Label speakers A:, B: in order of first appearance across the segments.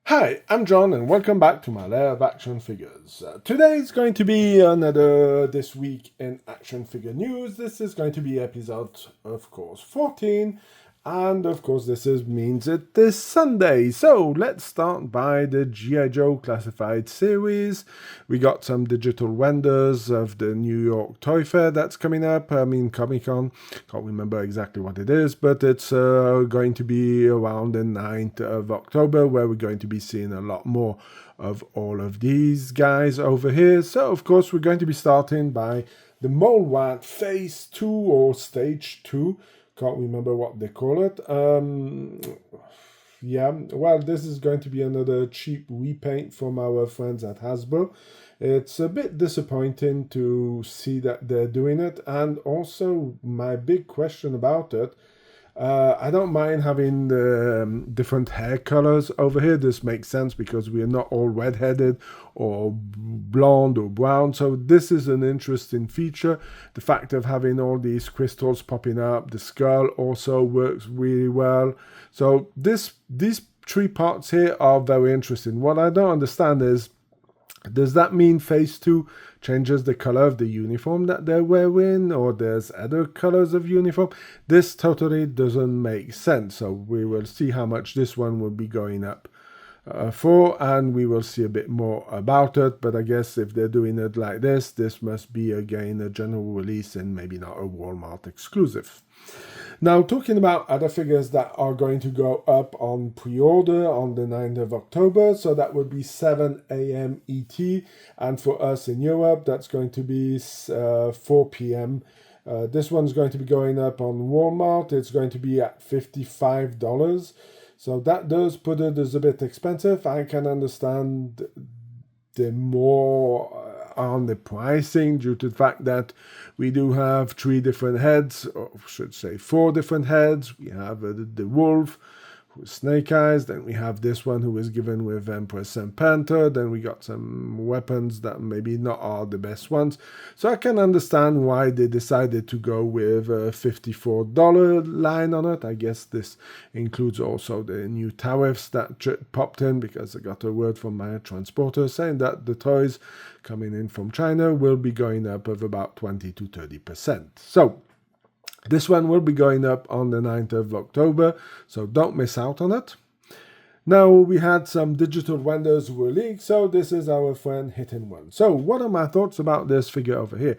A: Hi, I'm John and welcome back to my Lair of Action Figures. Today is going to be another This Week in Action Figure News. This is going to be episode, of course, 14. And of course, means it this Sunday. So let's start by the G.I. Joe Classified series. We got some digital renders of the New York Toy Fair that's coming up. Comic Con. Can't remember exactly what it is, but it's going to be around the 9th of October, where we're going to be seeing a lot more of all of these guys over here. So, of course, we're going to be starting by the Mole Rat Phase 2 or Stage 2. Can't remember what they call it. This is going to be another cheap repaint from our friends at Hasbro. It's a bit disappointing to see that they're doing it, and also my big question about it, I don't mind having the different hair colors over here. This makes sense because we are not all red-headed or blonde or brown. So this is an interesting feature. The fact of having all these crystals popping up, the skull also works really well. So these three parts here are very interesting. What I don't understand is, does that mean Phase 2 changes the color of the uniform that they're wearing, or there's other colors of uniform? This totally doesn't make sense. So we will see how much this one will be going up for, and we will see a bit more about it. But I guess if they're doing it like this must be again a general release and maybe not a Walmart exclusive. Now, talking about other figures that are going to go up on pre-order on the 9th of October, so that would be 7 a.m. ET, and for us in Europe, that's going to be 4 p.m. This one's going to be going up on Walmart. It's going to be at $55. So that does put it as a bit expensive. I can understand the more on the pricing due to the fact that we do have 3 different heads, or should say 4 different heads. We have the wolf with snake eyes, then we have this one who is given with Empress and Panther, then we got some weapons that maybe not are the best ones. So I can understand why they decided to go with a $54 line on it. I guess this includes also the new tariffs that popped in, because I got a word from my transporter saying that the toys coming in from China will be going up of about 20 to 30%. So this one will be going up on the 9th of October, so don't miss out on it. Now, we had some digital renders were leaked, so this is our friend Hidden One. So, what are my thoughts about this figure over here?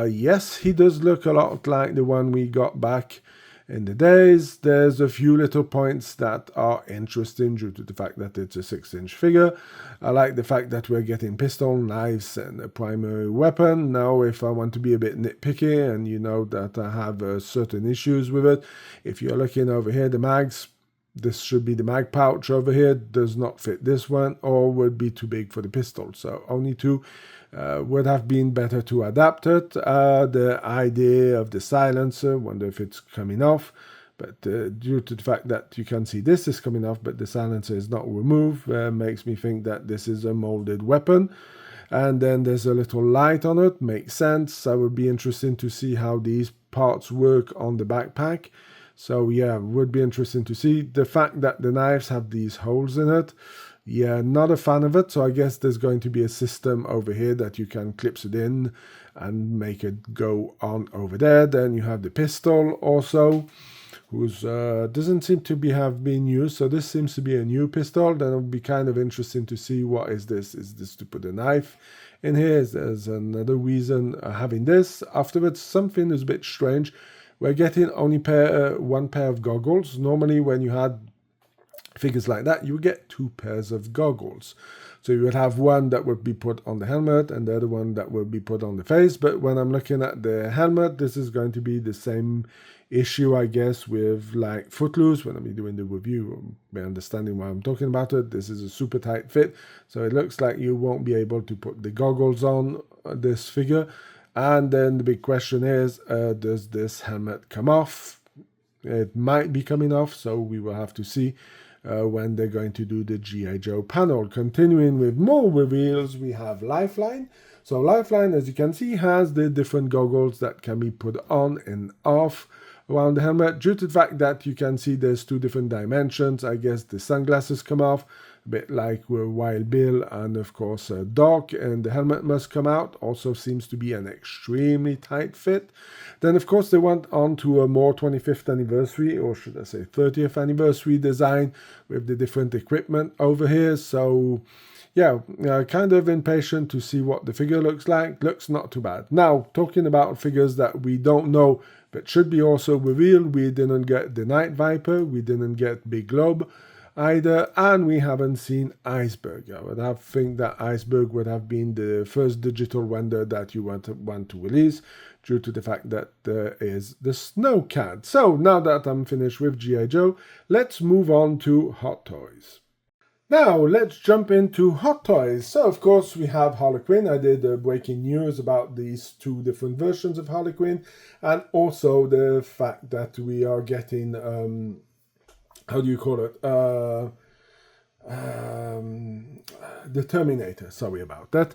A: Yes, he does look a lot like the one we got back in the days. There's a few little points that are interesting due to the fact that it's a 6-inch figure. I like the fact that we're getting pistol, knives, and a primary weapon. Now, if I want to be a bit nitpicky, and you know that I have certain issues with it, if you're looking over here, the mags, this should be the mag pouch over here, does not fit this one, or would be too big for the pistol. So only 2 would have been better to adapt it. The idea of the silencer, wonder if it's coming off, but due to the fact that you can see this is coming off, but the silencer is not removed, makes me think that this is a molded weapon. And then there's a little light on it, makes sense. I would be interested to see how these parts work on the backpack. So yeah, would be interesting to see. The fact that the knives have these holes in it, yeah, not a fan of it. So I guess there's going to be a system over here that you can clip it in and make it go on over there. Then you have the pistol also, who's doesn't seem to have been used. So this seems to be a new pistol. Then it'll be kind of interesting to see what is this. Is this to put a knife in here? There's another reason having this. Afterwards, something is a bit strange. We're getting only one pair of goggles. Normally, when you had figures like that, you would get 2 pairs of goggles. So you would have one that would be put on the helmet and the other one that would be put on the face. But when I'm looking at the helmet, this is going to be the same issue, I guess, with like Footloose. When I'm doing the review, by understanding why I'm talking about it, this is a super tight fit. So it looks like you won't be able to put the goggles on this figure. And then the big question is, does this helmet come off? It might be coming off, so we will have to see when they're going to do the G.I. Joe panel. Continuing with more reveals, we have Lifeline. So Lifeline, as you can see, has the different goggles that can be put on and off around the helmet. Due to the fact that you can see there's 2 different dimensions, I guess the sunglasses come off, a bit like Wild Bill and of course Doc, and the helmet must come out. Also seems to be an extremely tight fit. Then of course they went on to a more 25th anniversary, or should I say 30th anniversary design with the different equipment over here. So yeah, kind of impatient to see what the figure looks like. Looks not too bad. Now, talking about figures that we don't know but should be also revealed, we didn't get the Night Viper, we didn't get Big Globe either, and we haven't seen Iceberg. I would have think that Iceberg would have been the first digital render that you want to release, due to the fact that there is the Snow Cat. So now that I'm finished with G.I. Joe, let's move on to Hot Toys. Now, let's jump into Hot Toys. So, of course, we have Harley Quinn. I did breaking news about these two different versions of Harley Quinn, and also the fact that we are getting, how do you call it? The Terminator, sorry about that.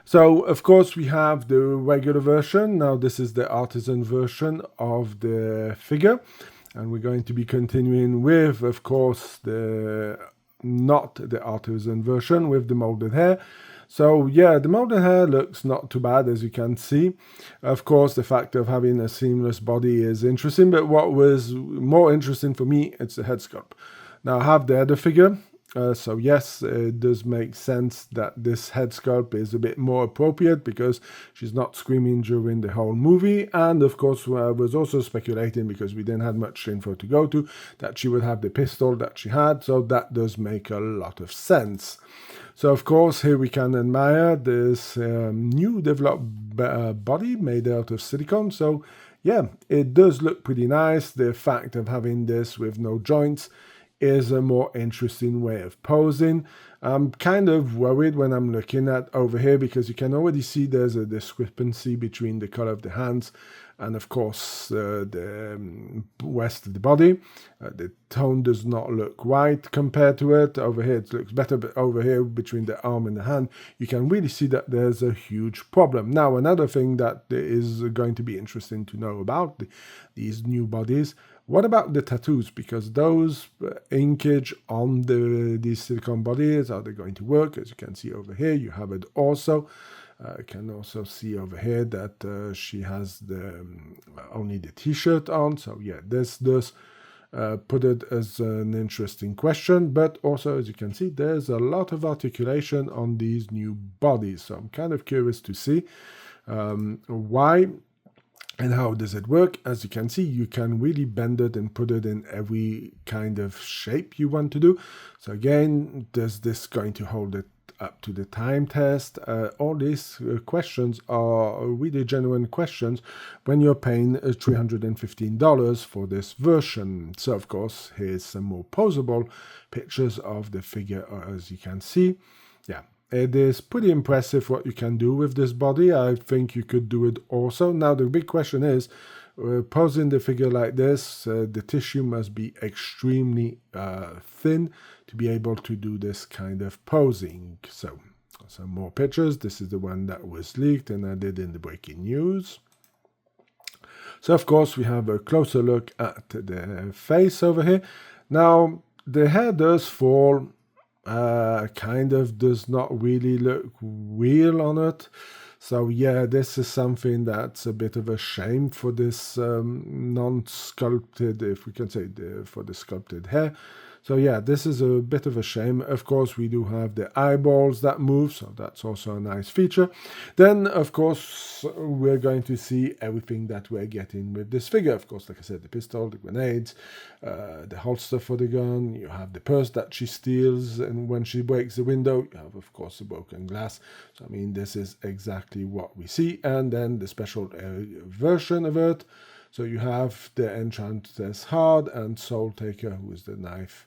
A: So, of course, we have the regular version. Now, this is the Artisan version of the figure, and we're going to be continuing with, of course, not the Artisan version with the molded hair. So yeah, the molded hair looks not too bad, as you can see. Of course, the fact of having a seamless body is interesting, but what was more interesting for me, it's the head sculpt. Now I have the other figure, so yes, it does make sense that this head sculpt is a bit more appropriate because she's not screaming during the whole movie. And of course, I was also speculating, because we didn't have much info to go to, that she would have the pistol that she had, so that does make a lot of sense. So of course, here we can admire this new developed body made out of silicone. So yeah, it does look pretty nice. The fact of having this with no joints is a more interesting way of posing. I'm kind of worried when I'm looking at over here, because you can already see there's a discrepancy between the color of the hands and of course the rest of the body. The tone does not look right compared to it. Over here it looks better, but over here between the arm and the hand, you can really see that there's a huge problem. Now, another thing that is going to be interesting to know about these new bodies, what about the tattoos? Because those inkage on these silicone bodies, are they going to work? As you can see over here, you have it also. You can also see over here that she has only the t-shirt on. So yeah, this does put it as an interesting question. But also, as you can see, there's a lot of articulation on these new bodies. So I'm kind of curious to see why and how does it work. As you can see, you can really bend it and put it in every kind of shape you want to do. So again, is this going to hold it up to the time test? All these questions are really genuine questions when you're paying $315 for this version. So of course, here's some more posable pictures of the figure, as you can see. Yeah, it is pretty impressive what you can do with this body. I think you could do it also. Now the big question is, posing the figure like this, the tissue must be extremely thin to be able to do this kind of posing. So some more pictures. This is the one that was leaked and I did in the breaking news. So of course we have a closer look at the face over here. Now the hair does fall, kind of does not really look real on it. So yeah, this is something that's a bit of a shame for this non-sculpted, if we can say, for the sculpted hair. So yeah, this is a bit of a shame. Of course, we do have the eyeballs that move, so that's also a nice feature. Then, of course, we're going to see everything that we're getting with this figure. Of course, like I said, the pistol, the grenades, the holster for the gun, you have the purse that she steals, and when she breaks the window, you have, of course, the broken glass. So, I mean, this is exactly what we see. And then the special version of it. So you have the Enchantress Hard and Soul Taker, who is the knife,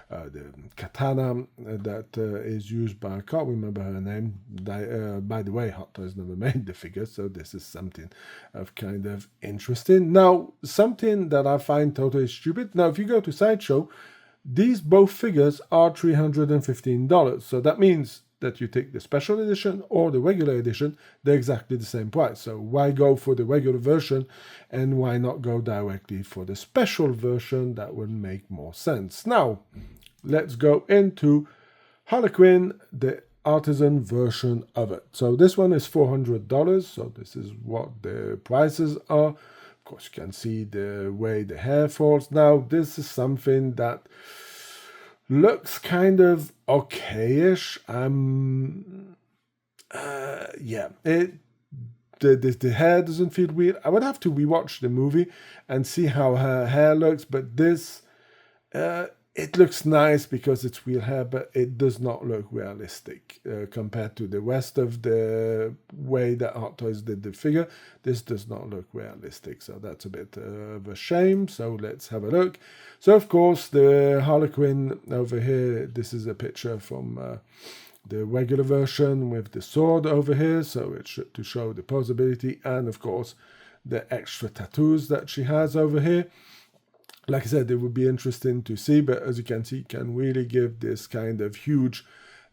A: the katana that is used by, I can't remember her name. By the way, Hot Toys never made the figure, so this is something of kind of interesting. Now, something that I find totally stupid. Now, if you go to Sideshow, these both figures are $315. So that means that you take the special edition or the regular edition, they're exactly the same price. So why go for the regular version and why not go directly for the special version? That would make more sense. Now, let's go into Harley Quinn, the Artisan version of it. So this one is $400. So this is what the prices are. Of course, you can see the way the hair falls. Now, this is something that looks kind of okayish. Yeah, the hair doesn't feel weird. I would have to rewatch the movie and see how her hair looks, but this it looks nice because it's real hair, but it does not look realistic compared to the rest of the way that Hot Toys did the figure. This does not look realistic, so that's a bit of a shame. So let's have a look. So of course the Harley Quinn over here, this is a picture from the regular version with the sword over here, so it's to show the posability, and of course the extra tattoos that she has over here. Like I said, it would be interesting to see, but as you can see, can really give this kind of huge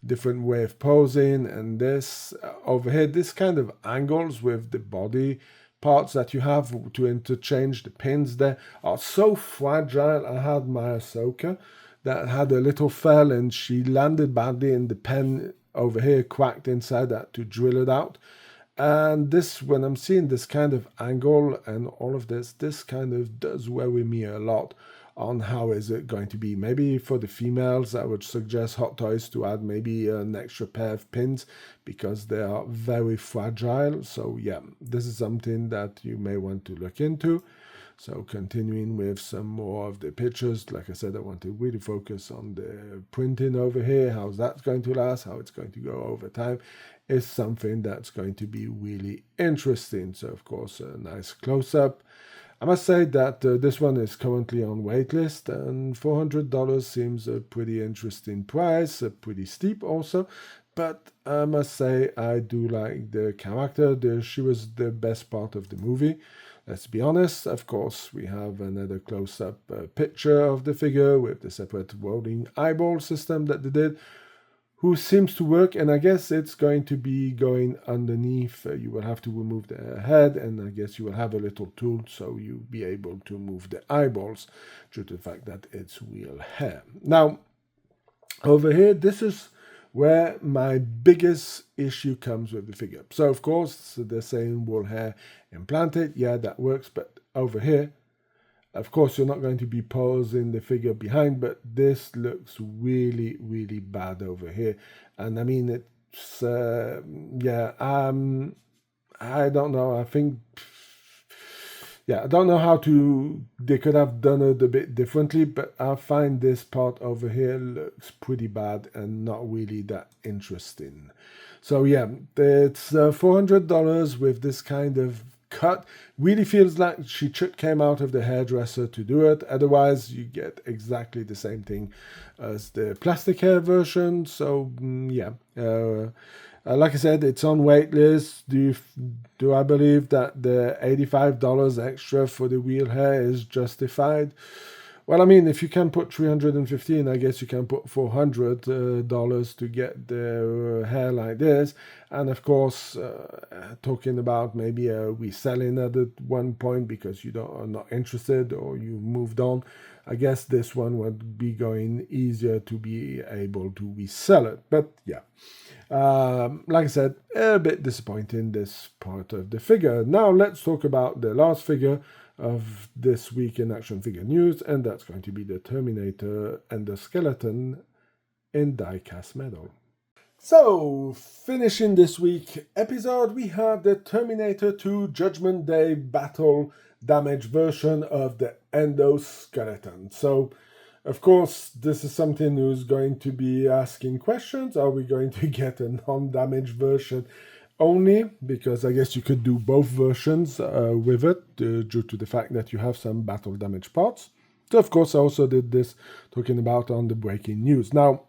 A: different way of posing. And this over here, this kind of angles with the body parts that you have to interchange the pins there are so fragile. I had my Ahsoka that had a little fell and she landed badly, and the pen over here cracked inside that to drill it out. And this, when I'm seeing this kind of angle and all of this kind of does worry me a lot on how is it going to be. Maybe for the females, I would suggest Hot Toys to add maybe an extra pair of pins because they are very fragile. So yeah, this is something that you may want to look into. So continuing with some more of the pictures, like I said, I want to really focus on the printing over here. How's that going to last? How it's going to go over time is something that's going to be really interesting. So of course, a nice close-up. I must say that this one is currently on waitlist, and $400 seems a pretty interesting price, pretty steep also. But I must say I do like the character. She was the best part of the movie. Let's be honest. Of course, we have another close-up picture of the figure with the separate rolling eyeball system that they did, who seems to work, and I guess it's going to be going underneath. You will have to remove the head, and I guess you will have a little tool so you'll be able to move the eyeballs due to the fact that it's real hair. Now, over here, this is where my biggest issue comes with the figure. So, of course, they're saying wool hair implanted. Yeah, that works, but over here, of course, you're not going to be posing the figure behind, but this looks really, really bad over here. And I mean, it's, yeah, I don't know. I think, yeah, I don't know how they could have done it a bit differently, but I find this part over here looks pretty bad and not really that interesting. So yeah, it's $400 with this kind of cut. Really feels like she came out of the hairdresser to do it. Otherwise, you get exactly the same thing as the plastic hair version. So yeah, like I said, it's on waitlist. Do I believe that the $85 extra for the real hair is justified? Well, I mean, if you can put $315, I guess you can put $400 to get the hair like this. And of course, talking about maybe reselling at one point because you are not interested or you moved on, I guess this one would be going easier to be able to resell it. But yeah, like I said, a bit disappointing this part of the figure. Now let's talk about the last figure of this week in action figure news, and that's going to be the Terminator Endoskeleton in die-cast metal. So, finishing this week episode, we have the Terminator 2 Judgment Day Battle Damage version of the Endoskeleton. So, of course, this is something who's going to be asking questions. Are we going to get a non-damage version only? Because I guess you could do both versions with it due to the fact that you have some battle damage parts. So, of course, I also did this talking about on the breaking news. Now,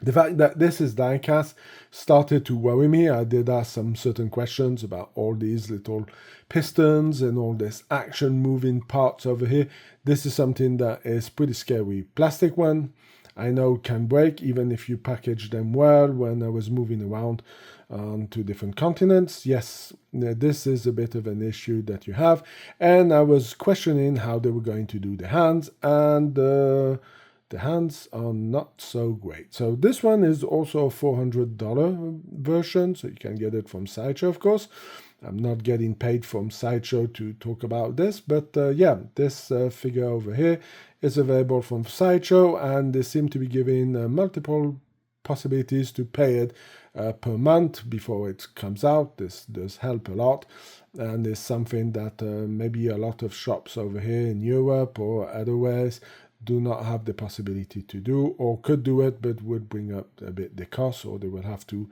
A: the fact that this is diecast started to worry me. I did ask some certain questions about all these little pistons and all this action moving parts over here. This is something that is pretty scary. Plastic one, I know can break even if you package them well. When I was moving around to different continents, yes, this is a bit of an issue that you have. And I was questioning how they were going to do the hands, and the hands are not so great. So this one is also a $400 version, so you can get it from Sideshow, of course. I'm not getting paid from Sideshow to talk about this, but yeah, this figure over here is available from Sideshow, and they seem to be giving multiple possibilities to pay it per month before it comes out. This does help a lot, and is something that maybe a lot of shops over here in Europe or otherwise do not have the possibility to do, or could do it but would bring up a bit the cost, or they will have to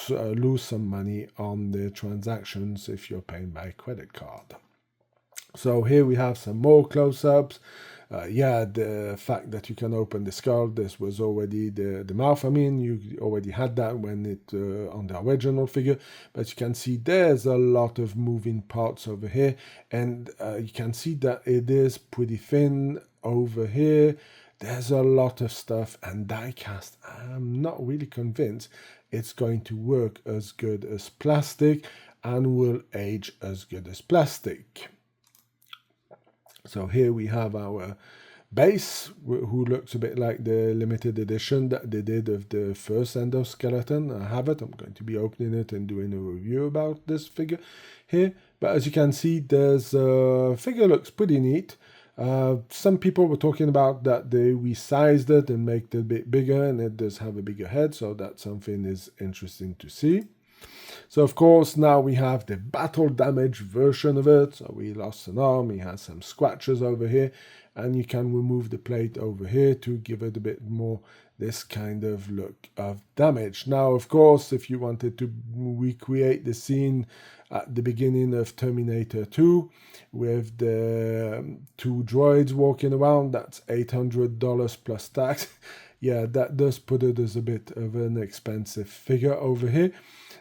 A: lose some money on the transactions if you're paying by credit card. So here we have some more close-ups. Yeah, the fact that you can open the skull, this was already the mouth. I mean, you already had that when it on the original figure, but you can see there's a lot of moving parts over here, and you can see that it is pretty thin over here. There's a lot of stuff, and die-cast, I'm not really convinced it's going to work as good as plastic and will age as good as plastic. So here we have our base, who looks a bit like the limited edition that they did of the first Endoskeleton. I have it. I'm going to be opening it and doing a review about this figure here. But as you can see, there's figure looks pretty neat. Some people were talking about that they resized it and make it a bit bigger, and it does have a bigger head, so that's something is interesting to see. So of course now we have the battle damage version of it. So we lost an arm, he has some scratches over here, and you can remove the plate over here to give it a bit more this kind of look of damage. Now of course, if you wanted to recreate the scene at the beginning of Terminator 2 with the two droids walking around, that's $800 plus tax. Yeah, that does put it as a bit of an expensive figure over here.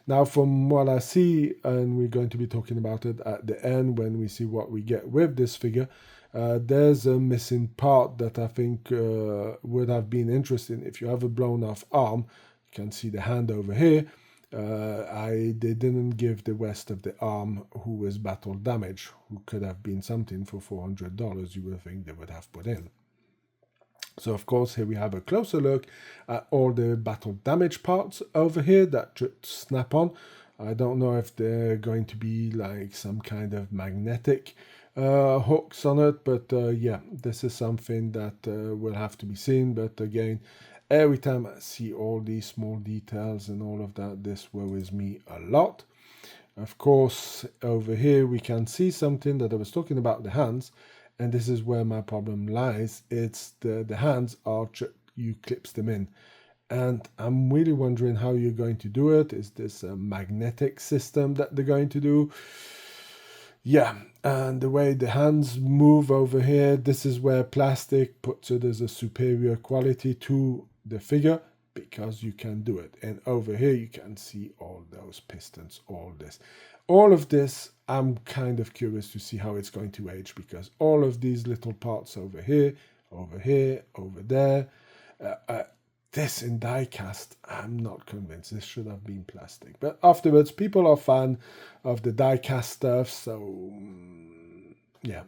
A: Now, from what I see, and we're going to be talking about it at the end when we see what we get with this figure, there's a missing part that I think would have been interesting. If you have a blown off arm, you can see the hand over here. They didn't give the rest of the arm who was battle damage, who could have been something for $400 you would think they would have put in. So of course here we have a closer look at all the battle damage parts over here that should snap on. I don't know if they're going to be like some kind of magnetic hooks on it, but yeah, this is something that will have to be seen. But again, every time I see all these small details and all of that, this worries me a lot. Of course, over here we can see something that I was talking about, the hands. And this is where my problem lies. It's the hands are, you clips them in. And I'm really wondering how you're going to do it. Is this a magnetic system that they're going to do? Yeah, and the way the hands move over here, this is where plastic puts it as a superior quality to the figure, because you can do it. And over here you can see all those pistons, all this. All of this, I'm kind of curious to see how it's going to age, because all of these little parts over here, over there, this in die cast, I'm not convinced. This should have been plastic. But afterwards, people are fan of the die cast stuff, so yeah.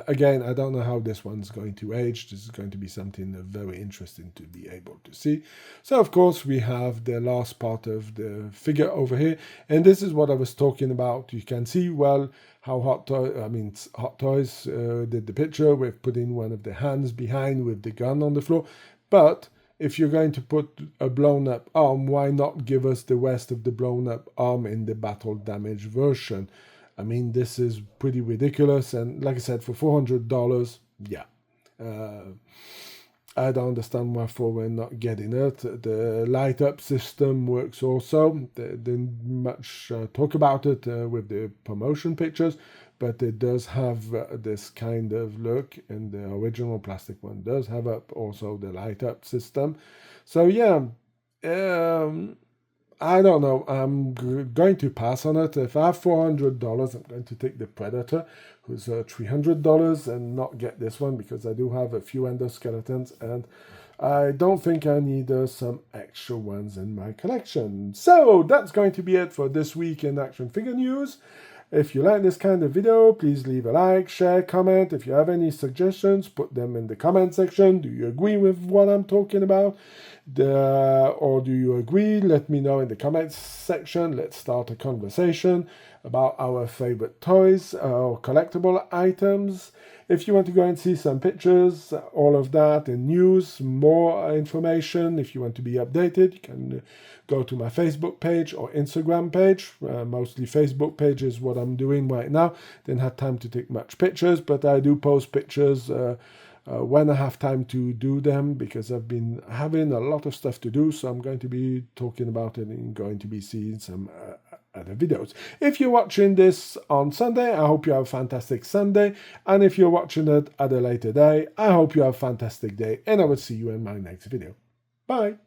A: Again, I don't know how this one's going to age. This is going to be something very interesting to be able to see. So, of course, we have the last part of the figure over here. And this is what I was talking about. You can see, well, how Hot Toys did the picture with putting one of the hands behind with the gun on the floor. But if you're going to put a blown up arm, why not give us the rest of the blown up arm in the battle damage version? I mean, this is pretty ridiculous, and like I said, for $400, yeah. I don't understand why we're not getting it. The light up system works also. They didn't much talk about it with the promotion pictures, but it does have this kind of look, and the original plastic one does have up also the light up system. So yeah, I don't know. I'm going to pass on it. If I have $400, I'm going to take the Predator, who's $300, and not get this one, because I do have a few Endoskeletons, and I don't think I need some extra ones in my collection. So that's going to be it for this week in Action Figure News. If you like this kind of video, please leave a like, share, comment. If you have any suggestions, put them in the comment section. Do you agree with what I'm talking about? Or do you agree? Let me know in the comments section. Let's start a conversation about our favorite toys or collectible items. If you want to go and see some pictures, all of that, and news, more information, if you want to be updated, you can go to my Facebook page or Instagram page. Mostly Facebook page is what I'm doing right now. Didn't have time to take much pictures, but I do post pictures when I have time to do them, because I've been having a lot of stuff to do, so I'm going to be talking about it and going to be seeing some other videos. If you're watching this on Sunday, I hope you have a fantastic Sunday, and if you're watching it at a later day, I hope you have a fantastic day, and I will see you in my next video. Bye!